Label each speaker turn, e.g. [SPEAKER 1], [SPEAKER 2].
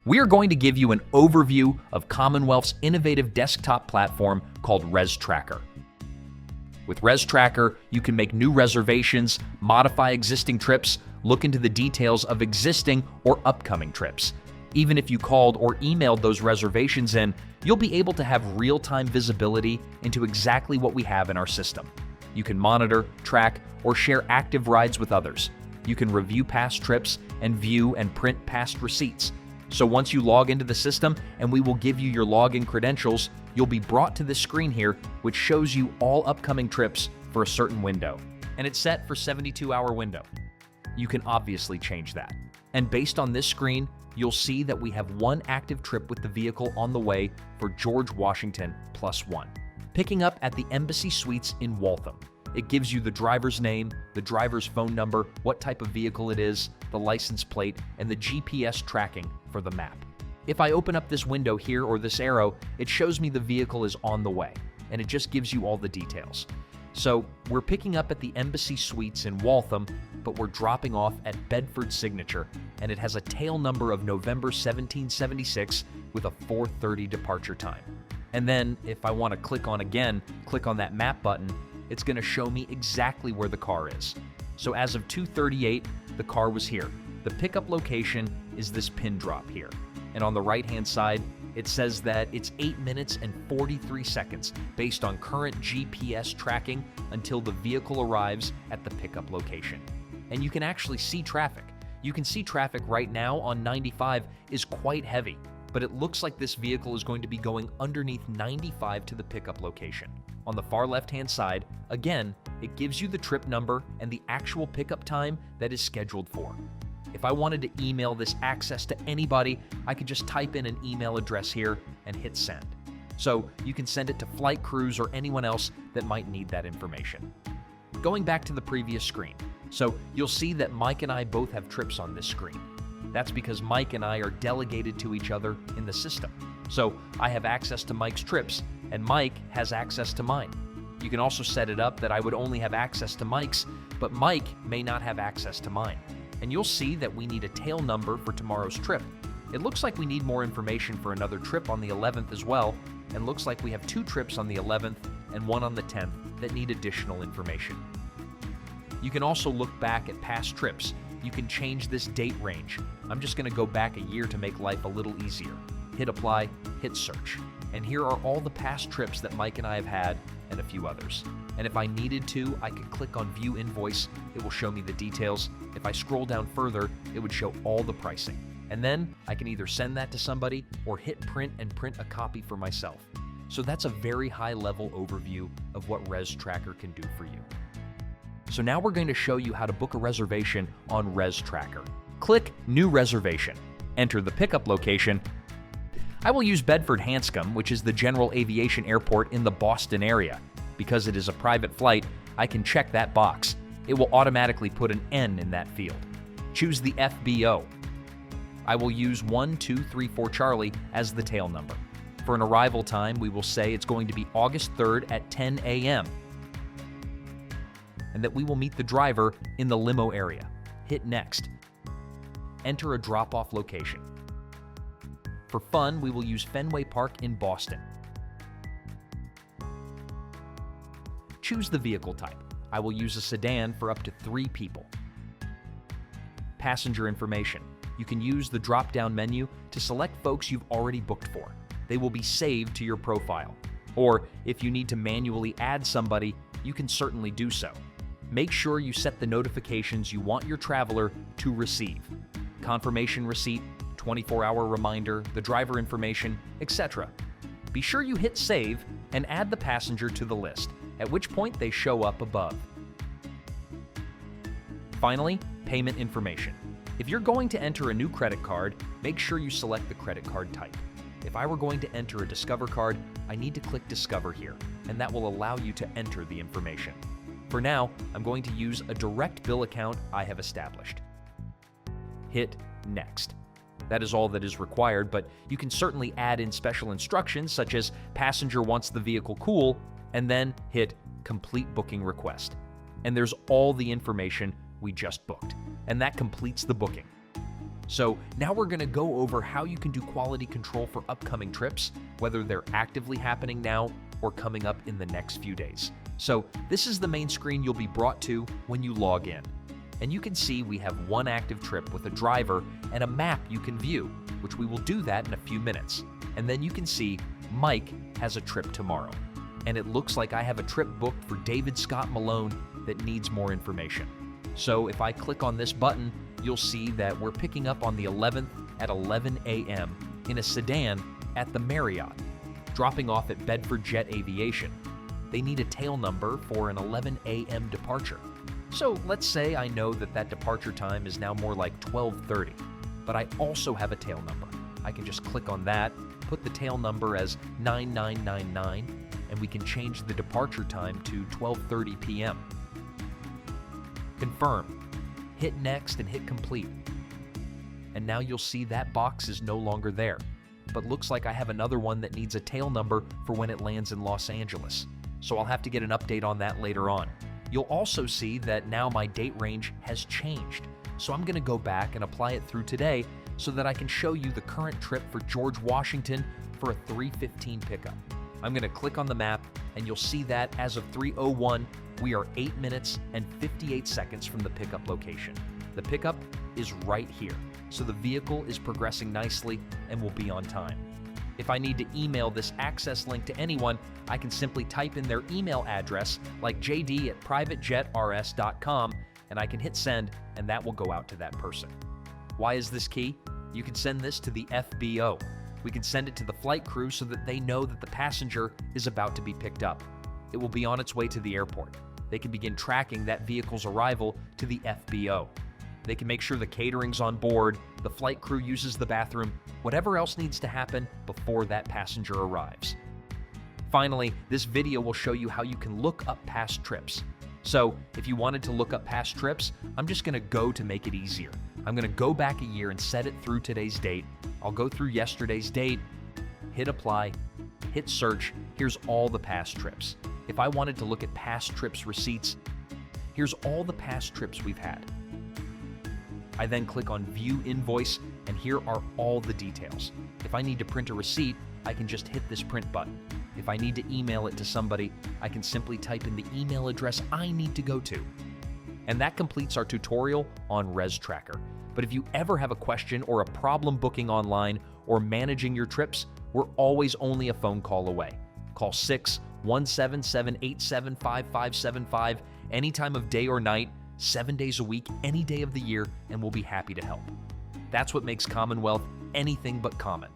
[SPEAKER 1] We are going to give you an overview of Commonwealth's innovative desktop platform called Reztracker. With Reztracker, you can make new reservations, modify existing trips, look into the details of existing or upcoming trips. Even if you called or emailed those reservations in, you'll be able to have real-time visibility into exactly what we have in our system. You can monitor, track, or share active rides with others. You can review past trips and view and print past receipts. So once you log into the system and we will give you your login credentials, you'll be brought to this screen here, which shows you all upcoming trips for a certain window. And it's set for 72-hour window. You can obviously change that. And based on this screen, you'll see that we have one active trip with the vehicle on the way for George Washington +1, picking up at the Embassy Suites in Waltham. It gives you the driver's name, the driver's phone number, what type of vehicle it is, the license plate, and the GPS tracking for the map. If I open up this window here or this arrow, it shows me the vehicle is on the way, and it just gives you all the details. So we're picking up at the Embassy Suites in Waltham, but we're dropping off at Bedford Signature, and it has a tail number of November 1776 with a 4:30 departure time. And then if I want to click on that map button, it's going to show me exactly where the car is. So as of 2:38, the car was here. The pickup location is this pin drop here. And on the right-hand side, it says that it's 8 minutes and 43 seconds based on current GPS tracking until the vehicle arrives at the pickup location. And you can actually see traffic. You can see traffic right now on 95 is quite heavy, but it looks like this vehicle is going to be going underneath 95 to the pickup location. On the far left-hand side, again, it gives you the trip number and the actual pickup time that is scheduled for. If I wanted to email this access to anybody, I could just type in an email address here and hit send. So you can send it to flight crews or anyone else that might need that information. Going back to the previous screen, so you'll see that Mike and I both have trips on this screen. That's because Mike and I are delegated to each other in the system. So I have access to Mike's trips, and Mike has access to mine. You can also set it up that I would only have access to Mike's, but Mike may not have access to mine. And you'll see that we need a tail number for tomorrow's trip. It looks like we need more information for another trip on the 11th as well, and looks like we have 2 trips on the 11th and 1 on the 10th that need additional information. You can also look back at past trips. You can change this date range. I'm just going to go back a year to make life a little easier. Hit apply, hit search. And here are all the past trips that Mike and I have had and a few others. And if I needed to, I could click on View Invoice. It will show me the details. If I scroll down further, it would show all the pricing. And then I can either send that to somebody or hit print and print a copy for myself. So that's a very high-level overview of what Reztracker can do for you. So now we're going to show you how to book a reservation on Reztracker. Click New Reservation. Enter the pickup location. I will use Bedford Hanscom, which is the general aviation airport in the Boston area. Because it is a private flight, I can check that box. It will automatically put an N in that field. Choose the FBO. I will use 1234 Charlie as the tail number. For an arrival time, we will say it's going to be August 3rd at 10 a.m. and that we will meet the driver in the limo area. Hit Next. Enter a drop-off location. For fun, we will use Fenway Park in Boston. Choose the vehicle type. I will use a sedan for up to 3 people. Passenger information. You can use the drop-down menu to select folks you've already booked for. They will be saved to your profile. Or if you need to manually add somebody, you can certainly do so. Make sure you set the notifications you want your traveler to receive. Confirmation receipt, 24-hour reminder, the driver information, etc. Be sure you hit save and add the passenger to the list, at which point they show up above. Finally, payment information. If you're going to enter a new credit card, make sure you select the credit card type. If I were going to enter a Discover card, I need to click Discover here, and that will allow you to enter the information. For now, I'm going to use a direct bill account I have established. Hit Next. That is all that is required, but you can certainly add in special instructions such as passenger wants the vehicle cool, and then hit Complete Booking Request. And there's all the information we just booked, and that completes the booking. So now we're going to go over how you can do quality control for upcoming trips, whether they're actively happening now or coming up in the next few days. So this is the main screen you'll be brought to when you log in. And you can see we have one active trip with a driver and a map you can view, which we will do that in a few minutes. And then you can see Mike has a trip tomorrow. And it looks like I have a trip booked for David Scott Malone that needs more information. So if I click on this button, you'll see that we're picking up on the 11th at 11 a.m. in a sedan at the Marriott, dropping off at Bedford Jet Aviation. They need a tail number for an 11 a.m. departure. So let's say I know that that departure time is now more like 12:30, but I also have a tail number. I can just click on that, put the tail number as 9999, and we can change the departure time to 12:30 p.m. Confirm. Hit next and hit complete. And now you'll see that box is no longer there, but looks like I have another one that needs a tail number for when it lands in Los Angeles. So I'll have to get an update on that later on. You'll also see that now my date range has changed. So I'm going to go back and apply it through today so that I can show you the current trip for George Washington for a 3:15 pickup. I'm going to click on the map and you'll see that as of 3:01, we are 8 minutes and 58 seconds from the pickup location. The pickup is right here, so the vehicle is progressing nicely and will be on time. If I need to email this access link to anyone, I can simply type in their email address, like jd@privatejetrs.com, and I can hit send, and that will go out to that person. Why is this key? You can send this to the FBO. We can send it to the flight crew so that they know that the passenger is about to be picked up. It will be on its way to the airport. They can begin tracking that vehicle's arrival to the FBO. They can make sure the catering's on board, the flight crew uses the bathroom, whatever else needs to happen before that passenger arrives. Finally, this video will show you how you can look up past trips. So if you wanted to look up past trips, I'm just going to go to make it easier. I'm going to go back a year and set it through today's date. I'll go through yesterday's date, hit apply, hit search. Here's all the past trips. If I wanted to look at past trips receipts, here's all the past trips we've had. I then click on View Invoice, and here are all the details. If I need to print a receipt, I can just hit this print button. If I need to email it to somebody, I can simply type in the email address I need to go to. And that completes our tutorial on Reztracker. But if you ever have a question or a problem booking online or managing your trips, we're always only a phone call away. Call 617-787-5575 any time of day or night, 7 days a week, any day of the year, and we'll be happy to help. That's what makes Commonwealth anything but common.